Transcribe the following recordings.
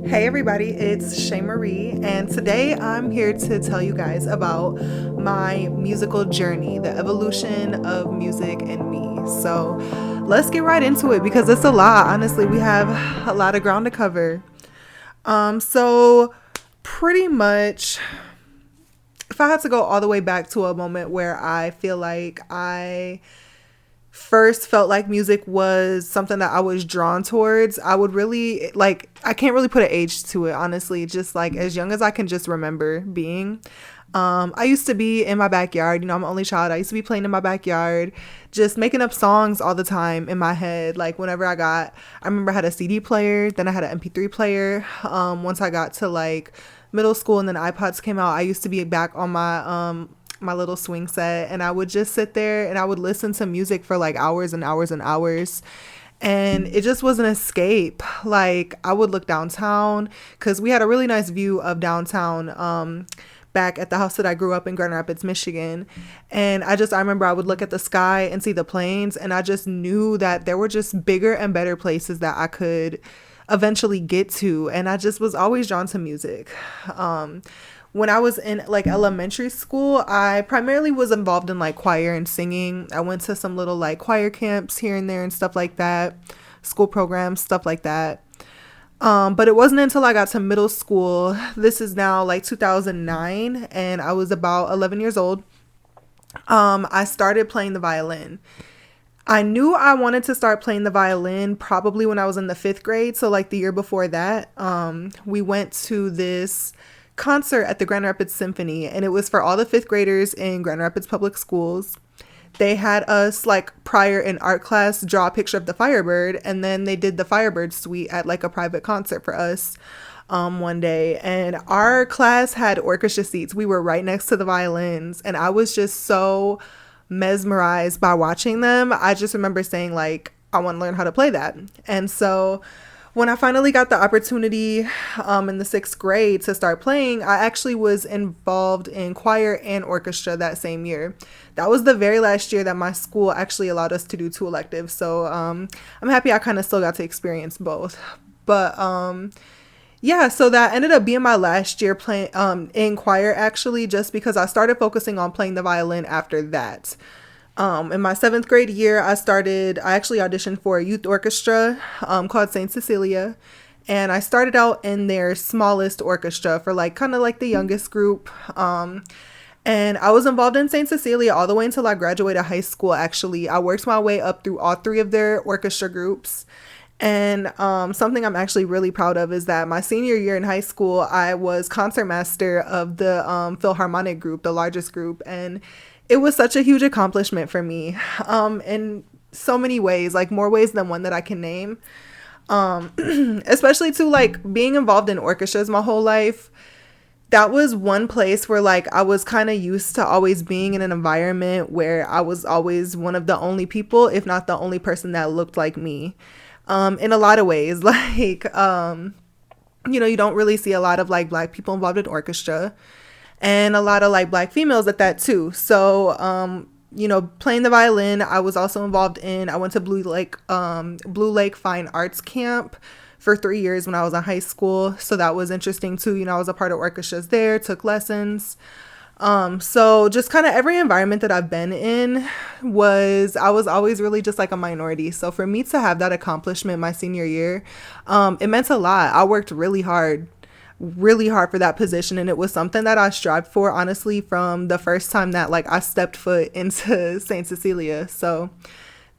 Hey everybody, it's Shayy Marieee, and today I'm here to tell you guys about my musical journey, the evolution of music and me. So let's get right into it because it's a lot. Honestly, we have a lot of ground to cover. So pretty much, if I had to go all the way back to a moment where I feel like I first felt like music was something that I was drawn towards, I would really like, I can't really put an age to it, honestly, just like as young as I can just remember being. I used to be in my backyard, I'm an only child. I used to be playing in my backyard, just making up songs all the time in my head. Like whenever I remember I had a CD player, then I had an MP3 player. Once I got to like middle school and then iPods came out, I used to be back on my little swing set, and I would just sit there and I would listen to music for like hours and hours and hours. And it just was an escape. Like I would look downtown because we had a really nice view of downtown, back at the house that I grew up in, Grand Rapids, Michigan. And I remember I would look at the sky and see the plains, and I just knew that there were just bigger and better places that I could eventually get to. And I just was always drawn to music. When I was in like elementary school, I primarily was involved in like choir and singing. I went to some little like choir camps here and there and stuff like that, school programs, stuff like that. But it wasn't until I got to middle school, this is now like 2009, and I was about 11 years old. I started playing the violin. I knew I wanted to start playing the violin probably when I was in the fifth grade. So like the year before that, we went to this concert at the Grand Rapids Symphony, and it was for all the fifth graders in Grand Rapids Public Schools. They had us like prior in art class draw a picture of the Firebird, and then they did the Firebird suite at like a private concert for us one day. And our class had orchestra seats. We were right next to the violins, and I was just so mesmerized by watching them. I just remember saying like, I want to learn how to play that. And so when I finally got the opportunity in the sixth grade to start playing, I actually was involved in choir and orchestra that same year. That was the very last year that my school actually allowed us to do two electives. So I'm happy I kind of still got to experience both. But yeah, so that ended up being my last year playing in choir, actually, just because I started focusing on playing the violin after that. In my seventh grade year, I actually auditioned for a youth orchestra called St. Cecilia. And I started out in their smallest orchestra for like kind of like the youngest group. And I was involved in St. Cecilia all the way until I graduated high school, actually. I worked my way up through all three of their orchestra groups. And something I'm actually really proud of is that my senior year in high school, I was concertmaster of the Philharmonic group, the largest group. And it was such a huge accomplishment for me in so many ways, like more ways than one that I can name. Especially to like being involved in orchestras my whole life. That was one place where like I was kind of used to always being in an environment where I was always one of the only people, if not the only person that looked like me. In a lot of ways, like, you don't really see a lot of like Black people involved in orchestra, and a lot of like Black females at that too. So, playing the violin, I was also involved I went to Blue Lake Fine Arts Camp for 3 years when I was in high school. So that was interesting too. I was a part of orchestras there, took lessons. So just kind of every environment that I've been in I was always really just like a minority. So for me to have that accomplishment my senior year, it meant a lot. I worked really hard for that position. And it was something that I strived for, honestly, from the first time that like I stepped foot into St. Cecilia. So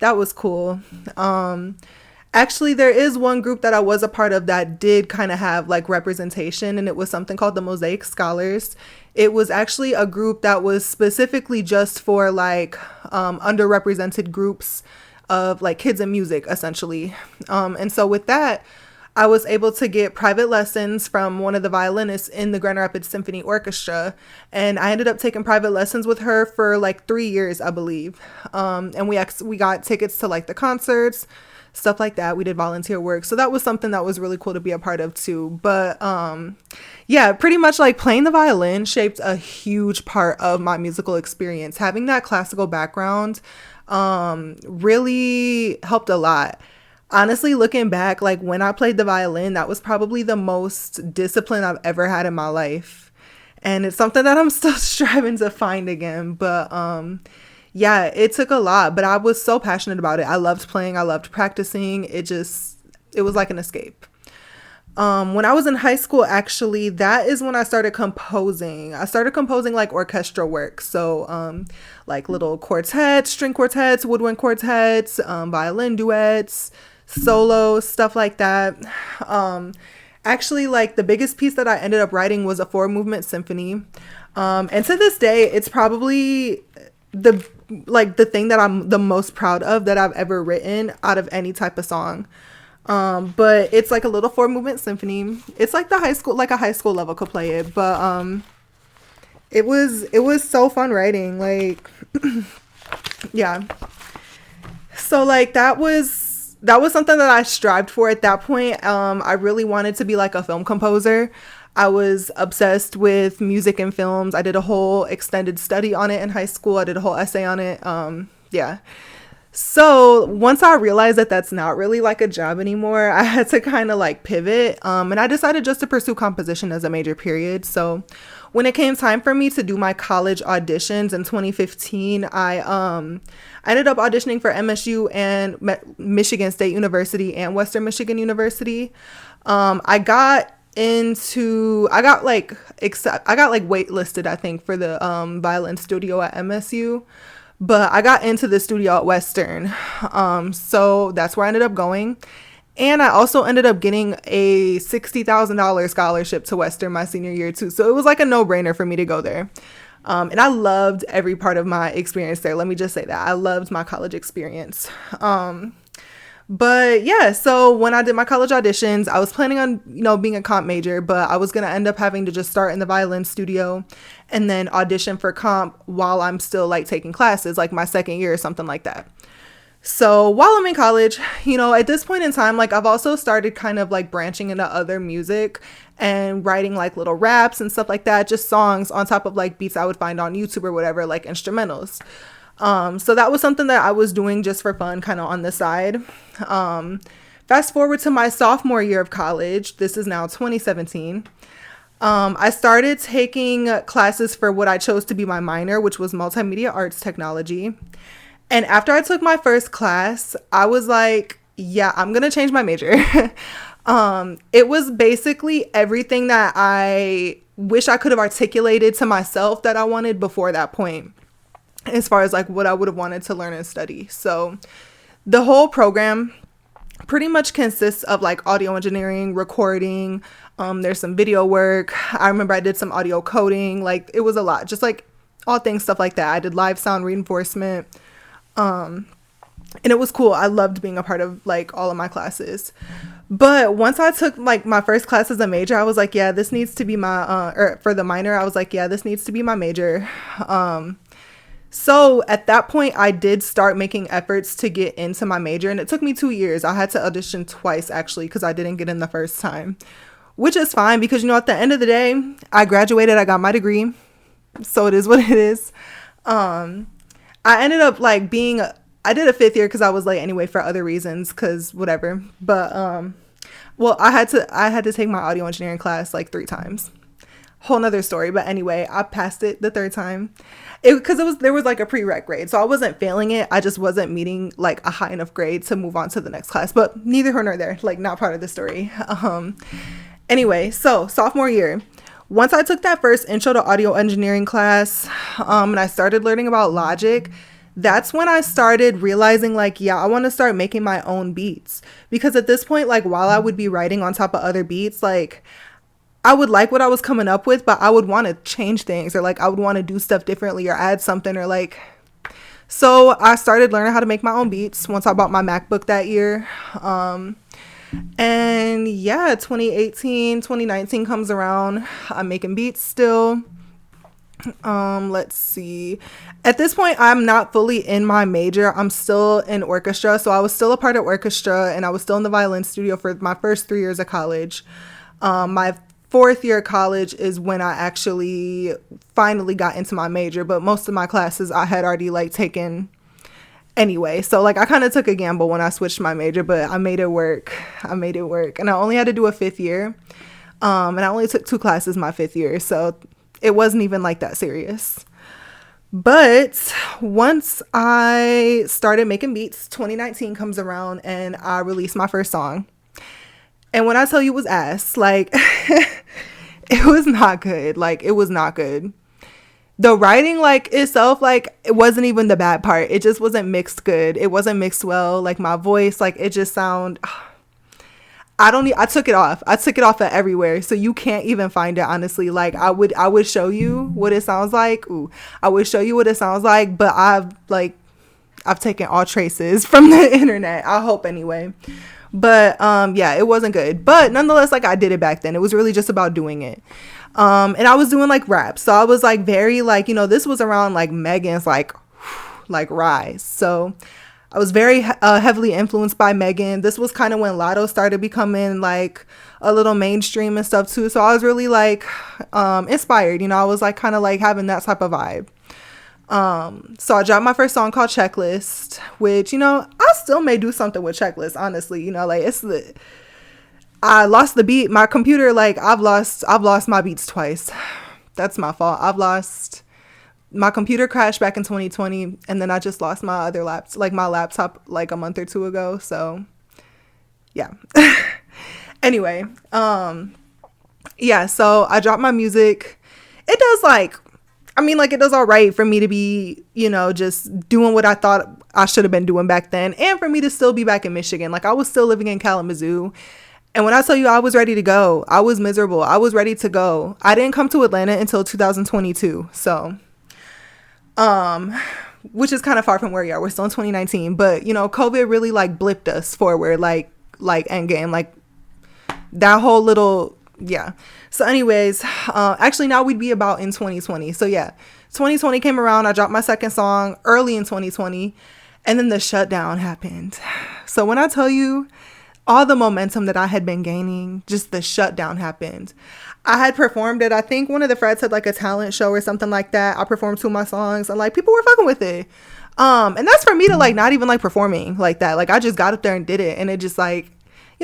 that was cool. Actually, there is one group that I was a part of that did kind of have like representation, and it was something called the Mosaic Scholars. It was actually a group that was specifically just for like underrepresented groups of like kids in music, essentially. And so with that, I was able to get private lessons from one of the violinists in the Grand Rapids Symphony Orchestra. And I ended up taking private lessons with her for like 3 years, I believe. And we got tickets to like the concerts, stuff like that. We did volunteer work. So that was something that was really cool to be a part of too. But yeah, pretty much like playing the violin shaped a huge part of my musical experience. Having that classical background really helped a lot. honestly, looking back, like when I played the violin, that was probably the most discipline I've ever had in my life. And it's something that I'm still striving to find again. But yeah, it took a lot, but I was so passionate about it. I loved playing, I loved practicing. It was like an escape. When I was in high school, actually, that is when I started composing. I started composing like orchestral work. So, like little quartets, string quartets, woodwind quartets, violin duets, solos, stuff like that. Actually, like the biggest piece that I ended up writing was a 4-movement symphony. And to this day, it's probably the thing that I'm the most proud of that I've ever written out of any type of song. But it's like a little 4-movement symphony. It's like a high school level could play it, but it was so fun writing, like yeah. So like that was something that I strived for at that point. I really wanted to be like a film composer. I was obsessed with music and films. I did a whole extended study on it in high school. I did a whole essay on it. Yeah. So once I realized that that's not really like a job anymore, I had to kind of like pivot. And I decided just to pursue composition as a major, period. So when it came time for me to do my college auditions in 2015, I ended up auditioning for MSU and Michigan State University and Western Michigan University. I got like waitlisted, I think, for the violin studio at MSU. But I got into the studio at Western. So that's where I ended up going. And I also ended up getting a $60,000 scholarship to Western my senior year too. So it was like a no-brainer for me to go there. And I loved every part of my experience there. Let me just say that. I loved my college experience. But yeah, so when I did my college auditions, I was planning on, being a comp major, but I was going to end up having to just start in the violin studio and then audition for comp while I'm still like taking classes, like my second year or something like that. So while I'm in college, at this point in time, like I've also started kind of like branching into other music and writing like little raps and stuff like that, just songs on top of like beats I would find on YouTube or whatever, like instrumentals. So that was something that I was doing just for fun, kind of on the side. Fast forward to my sophomore year of college. This is now 2017. I started taking classes for what I chose to be my minor, which was multimedia arts technology. And after I took my first class, I was like, yeah, I'm going to change my major. It was basically everything that I wish I could have articulated to myself that I wanted before that point, as far as like what I would have wanted to learn and study. So the whole program pretty much consists of like audio engineering, recording. There's some video work. I remember I did some audio coding. Like it was a lot, just like all things, stuff like that. I did live sound reinforcement. And it was cool. I loved being a part of like all of my classes. But once I took like my first class as a major, I was like, yeah, this needs to be my, or for the minor, I was like, yeah, this needs to be my major. So at that point, I did start making efforts to get into my major, and it took me 2 years. I had to audition twice, actually, because I didn't get in the first time, which is fine because, at the end of the day, I graduated, I got my degree, so it is what it is. I ended up like I did a 5th year because I was late anyway for other reasons, because whatever. But, well, I had to take my audio engineering class like 3 times. Whole nother story. But anyway, I passed it the 3rd time because there was like a prereq grade. So I wasn't failing it. I just wasn't meeting like a high enough grade to move on to the next class, but neither here nor there, like not part of the story. Anyway, so sophomore year, once I took that first intro to audio engineering class, and I started learning about Logic, that's when I started realizing like, yeah, I want to start making my own beats, because at this point, like while I would be writing on top of other beats, like I would like what I was coming up with, but I would want to change things, or like I would want to do stuff differently or add something, or like, so I started learning how to make my own beats once I bought my MacBook that year. And yeah, 2018, 2019 comes around. I'm making beats still. Let's see. At this point, I'm not fully in my major. I'm still in orchestra. So I was still a part of orchestra, and I was still in the violin studio for my first 3 years of college. My 4th year of college is when I actually finally got into my major, but most of my classes I had already like taken Anyway, so like I kind of took a gamble when I switched my major, but I made it work. And I only had to do a 5th year. And I only took 2 classes my 5th year, so it wasn't even like that serious. But once I started making beats, 2019 comes around and I released my first song. And when I tell you it was ass, like it was not good. Like it was not good. The writing, like itself, like it wasn't even the bad part. It just wasn't mixed good. It wasn't mixed well. Like my voice, like it just I took it off. I took it off everywhere. So you can't even find it, honestly. Like I would show you what it sounds like. I would show you what it sounds like, but I've taken all traces from the internet. I hope anyway. But yeah, it wasn't good. But nonetheless, like I did it back then. It was really just about doing it. And I was doing like rap. So I was like very like, this was around like Megan's like rise. So I was very heavily influenced by Megan. This was kind of when Lotto started becoming like a little mainstream and stuff too. So I was really like inspired. I was like kind of like having that type of vibe. So I dropped my first song called Checklist, which, I still may do something with Checklist, honestly. Like I lost the beat. My computer, like I've lost my beats twice. That's my fault. My computer crashed back in 2020, and then I just lost my laptop like a month or 2 ago. So yeah. Anyway, yeah, so I dropped my music. It does it does all right for me to be, just doing what I thought I should have been doing back then, and for me to still be back in Michigan. Like I was still living in Kalamazoo. And when I tell you I was ready to go, I was miserable. I was ready to go. I didn't come to Atlanta until 2022. So, which is kind of far from where we are. We're still in 2019, but COVID really like blipped us forward, like Endgame, like that whole little, yeah. So anyways, actually now we'd be about in 2020. So yeah, 2020 came around. I dropped my second song early in 2020, and then the shutdown happened. So when I tell you all the momentum that I had been gaining, just the shutdown happened. I had performed at, I think one of the frats had like a talent show or something like that. I performed 2 of my songs and like people were fucking with it. And that's for me to like not even like performing like that. Like I just got up there and did it, and it just like,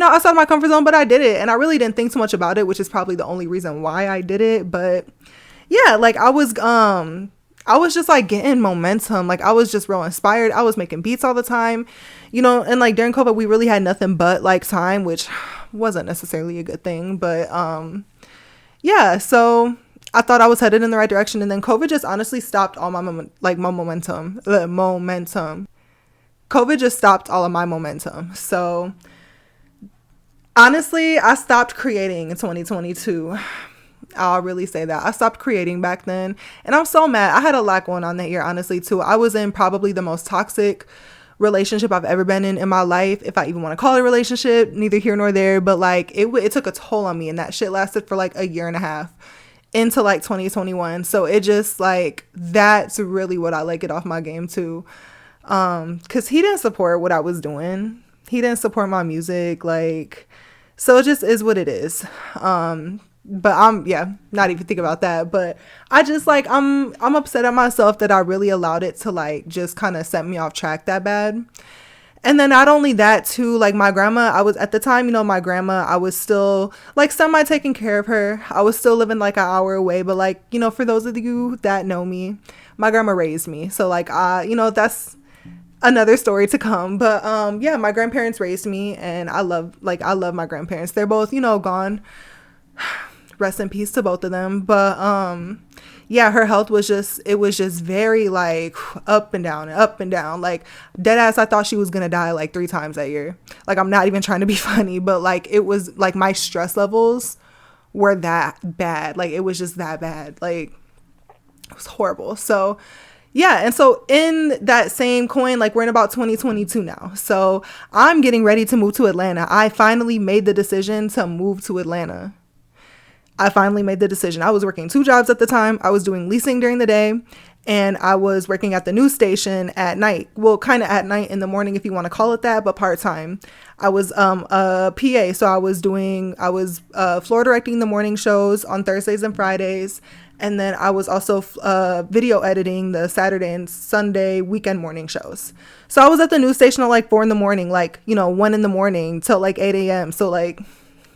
outside my comfort zone, but I did it, and I really didn't think too much about it, which is probably the only reason why I did it. But yeah, like I was just like getting momentum. Like I was just real inspired. I was making beats all the time, and like during COVID we really had nothing but like time, which wasn't necessarily a good thing. But yeah, so I thought I was headed in the right direction, and then COVID just honestly stopped all my momentum. COVID just stopped all of my momentum. So honestly, I stopped creating in 2022. I'll really say that. I stopped creating back then, and I'm so mad. I had a lot going on that year, honestly, too. I was in probably the most toxic relationship I've ever been in my life, if I even want to call it a relationship, neither here nor there. But like it took a toll on me, and that shit lasted for like a year and a half into like 2021. So it just like, that's really what I like get off my game too. Because he didn't support what I was doing. He didn't support my music. Like, so it just is what it is. But I'm not even thinking about that. But I just like, I'm upset at myself that I really allowed it to like just kind of set me off track that bad. And then not only that too, like my grandma, I was at the time, my grandma, I was still like semi taking care of her. I was still living like an hour away. But like, for those of you that know me, my grandma raised me. So like, that's another story to come. But yeah, my grandparents raised me, and I love my grandparents. They're both, gone. Rest in peace to both of them. But yeah, her health was just very like up and down. Like dead ass, I thought she was gonna die like 3 times that year. Like I'm not even trying to be funny, but like it was like my stress levels were that bad. Like it was just that bad. Like it was horrible. So yeah, and so in that same coin, like we're in about 2022 now. So I'm getting ready to move to Atlanta. I finally made the decision to move to Atlanta. I finally made the decision. I was working 2 jobs at the time. I was doing leasing during the day, and I was working at the news station at night. Well, kind of at night, in the morning, if you want to call it that, but part-time. I was a PA, so I was floor directing the morning shows on Thursdays and Fridays, and then I was also video editing the Saturday and Sunday weekend morning shows. So I was at the news station at like 4 in the morning, like, 1 in the morning till like 8 a.m. So like,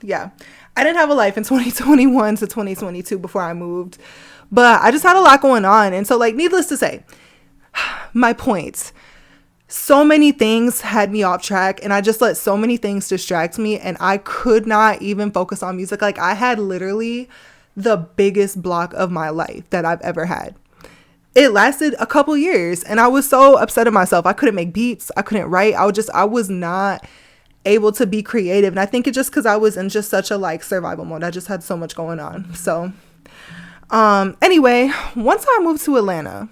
yeah, I didn't have a life in 2021 to 2022 before I moved, but I just had a lot going on. And so, like, needless to say, my point, so many things had me off track, and I just let so many things distract me, and I could not even focus on music. Like, I had literally the biggest block of my life that I've ever had. It lasted a couple years, and I was so upset at myself. I couldn't make beats. I couldn't write. I was not able to be creative. And I think it's just because I was in just such a like survival mode. I just had so much going on. So anyway, once I moved to Atlanta,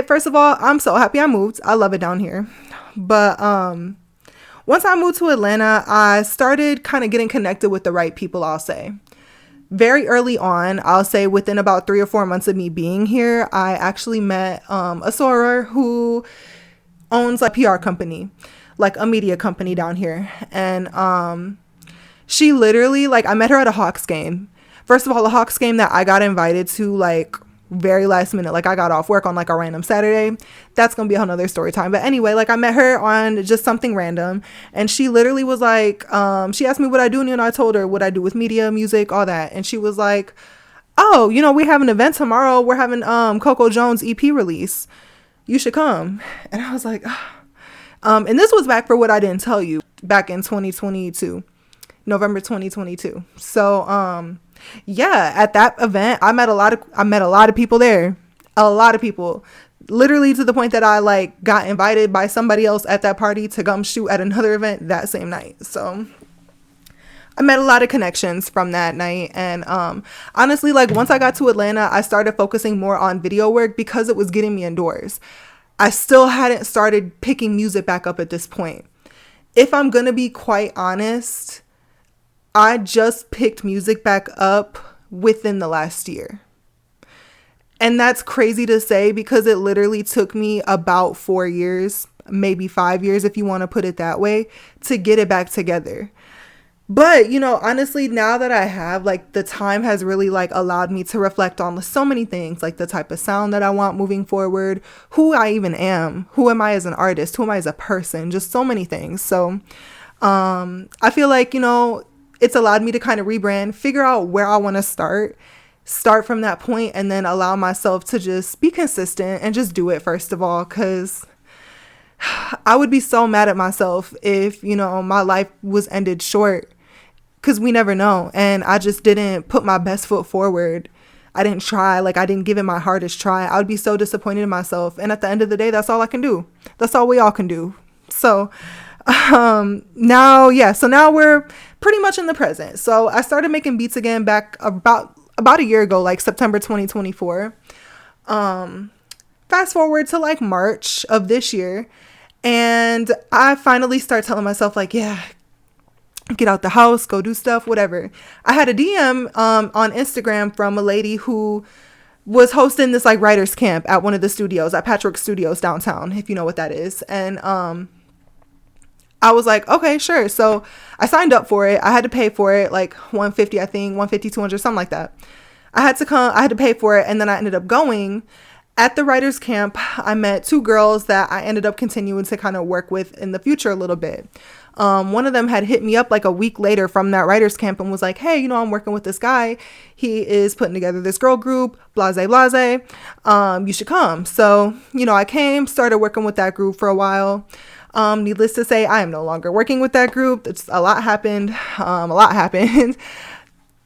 first of all, I'm so happy I moved. I love it down here. But once I moved to Atlanta, I started kind of getting connected with the right people, I'll say. Very early on, I'll say within about 3 or 4 months of me being here, I actually met a soror who owns a PR company, like a media company down here. And she literally, like, I met her at a Hawks game. First of all, the Hawks game that I got invited to, like, very last minute. Like, I got off work on like a random Saturday. That's gonna be a whole nother story time. But anyway, like, I met her on just something random, and she literally was like, she asked me what I do, and I told her what I do with media, music, all that. And she was like, oh, we have an event tomorrow. We're having Coco Jones EP release. You should come. And I was like, and this was back for what I didn't tell you, back in 2022, November 2022. So yeah, at that event, I met a lot of people there. A lot of people. Literally to the point that I like got invited by somebody else at that party to come shoot at another event that same night. So I met a lot of connections from that night. And honestly, like, once I got to Atlanta, I started focusing more on video work because it was getting me indoors. I still hadn't started picking music back up at this point. If I'm gonna be quite honest, I just picked music back up within the last year. And that's crazy to say because it literally took me about 4 years, maybe 5 years if you want to put it that way, to get it back together. But, honestly, now that I have, like, the time has really, like, allowed me to reflect on so many things, like the type of sound that I want moving forward, who I even am, who am I as an artist, who am I as a person, just so many things. So I feel like, it's allowed me to kind of rebrand, figure out where I want to start from that point, and then allow myself to just be consistent and just do it, first of all, because I would be so mad at myself if, my life was ended short, because we never know. And I just didn't put my best foot forward. I didn't try, like, I didn't give it my hardest try. I would be so disappointed in myself. And at the end of the day, that's all I can do. That's all we all can do. So now we're pretty much in the present. So I started making beats again back about a year ago, like September 2024. Fast forward to like March of this year, and I finally start telling myself, like, yeah, get out the house, go do stuff, whatever. I had a DM on Instagram from a lady who was hosting this like writers camp at one of the studios at Patchwork Studios downtown, if you know what that is. And I was like, okay, sure. So I signed up for it. I had to pay for it, like $150, I think, $150, $200, something like that. I had to pay for it. And then I ended up going. At the writers camp, I met 2 girls that I ended up continuing to kind of work with in the future a little bit. One of them had hit me up like a week later from that writers camp and was like, hey, I'm working with this guy. He is putting together this girl group, blase, blase. You should come. So, I came, started working with that group for a while. Needless to say, I am no longer working with that group. It's a lot happened.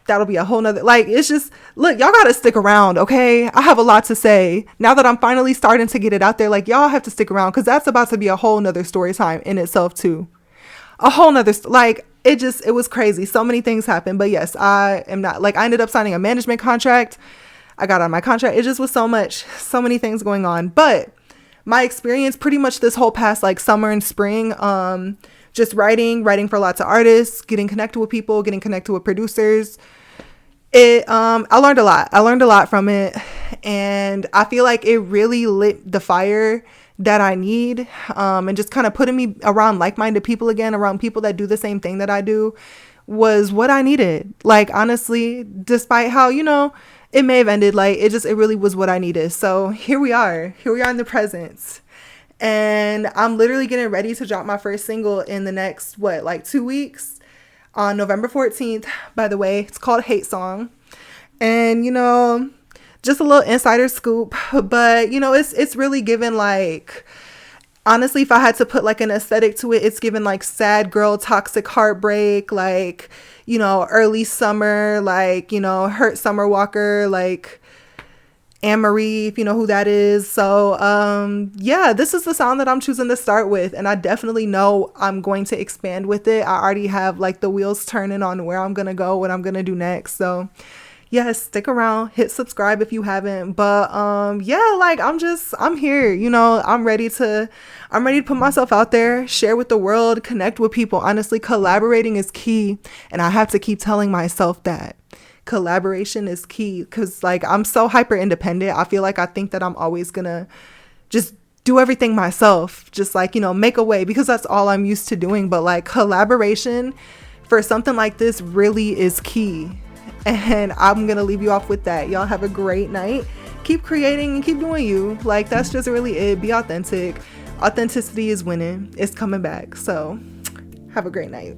That'll be a whole nother, like, it's just, look, y'all gotta stick around, okay? I have a lot to say now that I'm finally starting to get it out there. Like, y'all have to stick around because that's about to be a whole nother story time in itself too. A whole nother, it was crazy. So many things happened. But yes, I am not, like, I ended up signing a management contract. I got on my contract. It just was so many things going on. But my experience pretty much this whole past like summer and spring, just writing for lots of artists, getting connected with people, getting connected with producers. I learned a lot from it. and I feel like it really lit the fire that I need, and just kind of putting me around like-minded people again, around people that do the same thing that I do, was what I needed. Like, honestly, despite how, it may have ended, like, it really was what I needed. So here we are in the present, and I'm literally getting ready to drop my first single in the next, 2 weeks, on November 14th. By the way, it's called Hate Song. And, just a little insider scoop, but, it's really given, like, honestly, if I had to put like an aesthetic to it, it's given like sad girl, toxic heartbreak, like, early summer, like, hurt summer walker, like Anne Marie, if you know who that is. So yeah, this is the sound that I'm choosing to start with, and I definitely know I'm going to expand with it. I already have like the wheels turning on where I'm gonna go, what I'm gonna do next. So yes, stick around, hit subscribe if you haven't. But yeah, like, I'm here, I'm ready to put myself out there, share with the world, connect with people. Honestly, collaborating is key, and I have to keep telling myself that collaboration is key, because like, I'm so hyper independent. I feel like I think that I'm always gonna just do everything myself, just like, make a way, because that's all I'm used to doing. But like, collaboration for something like this really is key. And I'm gonna leave you off with that. Y'all have a great night. Keep creating and keep doing you. Like, that's just really it. Be authentic. Authenticity is winning. It's coming back. So have a great night.